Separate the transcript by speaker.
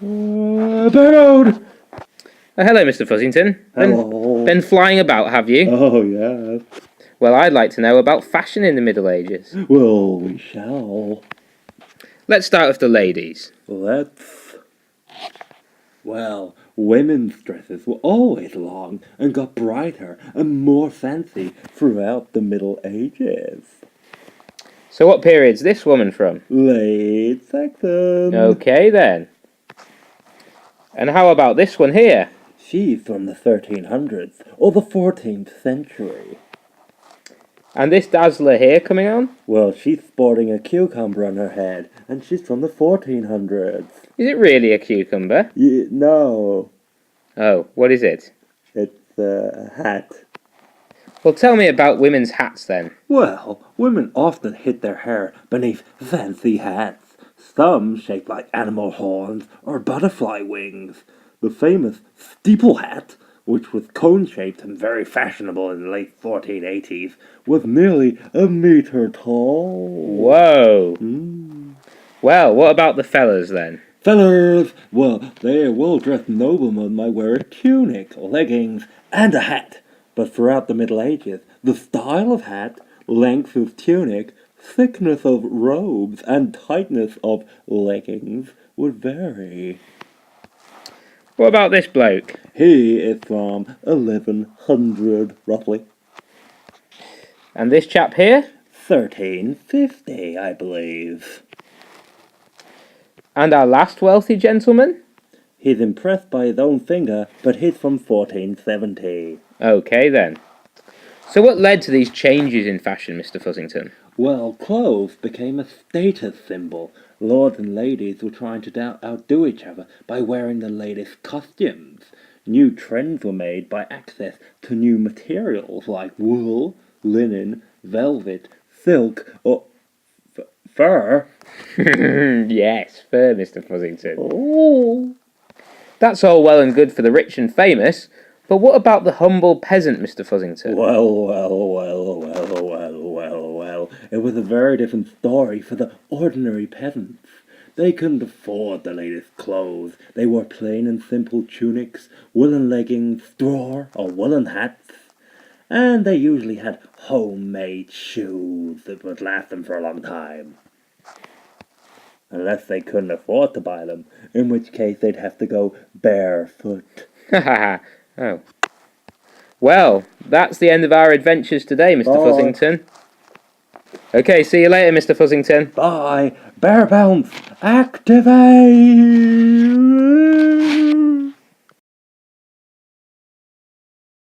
Speaker 1: Bird!
Speaker 2: Hello, Mr. Fuzzington.
Speaker 1: Hello.
Speaker 2: Been flying about, have you?
Speaker 1: Oh, yes.
Speaker 2: Well, I'd like to know about fashion in the Middle Ages.
Speaker 1: Well, we shall.
Speaker 2: Let's start with the ladies.
Speaker 1: Well, women's dresses were always long and got brighter and more fancy throughout the Middle Ages.
Speaker 2: So what period's this woman from?
Speaker 1: Late Saxon.
Speaker 2: Okay, then. And how about this one here?
Speaker 1: She's from the 1300s or the 14th century.
Speaker 2: And this dazzler here coming on?
Speaker 1: Well, she's sporting a cucumber on her head, and she's from the 1400s.
Speaker 2: Is it really a cucumber?
Speaker 1: No,
Speaker 2: Oh, what is it?
Speaker 1: it's a hat.
Speaker 2: Well, tell me about women's hats then.
Speaker 1: Well, women often hid their hair beneath fancy hats, some shaped like animal horns or butterfly wings. The famous steeple hat, which was cone-shaped and very fashionable in the late 1480s, was nearly a meter tall.
Speaker 2: Whoa! Well, what about the fellas then?
Speaker 1: Fellers, well, they well-dressed noblemen might wear a tunic, leggings, and a hat. But throughout the Middle Ages, the style of hat, length of tunic, thickness of robes, and tightness of leggings would vary.
Speaker 2: What about this bloke?
Speaker 1: He is from 1100, roughly.
Speaker 2: And this chap here?
Speaker 1: 1350, I believe.
Speaker 2: And our last wealthy gentleman?
Speaker 1: He's impressed by his own finger, but he's from 1470.
Speaker 2: Okay, then. So what led to these changes in fashion, Mr. Fuzzington?
Speaker 1: Well, clothes became a status symbol. Lords and ladies were trying to outdo each other by wearing the latest costumes. New trends were made by access to new materials like wool, linen, velvet, silk, or fur.
Speaker 2: Yes, fur, Mr. Fuzzington.
Speaker 1: Oh.
Speaker 2: That's all well and good for the rich and famous, but what about the humble peasant, Mr. Fuzzington?
Speaker 1: Well. It was a very different story for the ordinary peasants. They couldn't afford the latest clothes. They wore plain and simple tunics, woolen leggings, straw or woolen hats. And they usually had homemade shoes that would last them for a long time. Unless they couldn't afford to buy them, in which case they'd have to go barefoot.
Speaker 2: Oh. Well, that's the end of our adventures today, Mr. Fuzzington. Okay, see you later, Mr. Fuzzington.
Speaker 1: Bye. Bear bounce. Activate.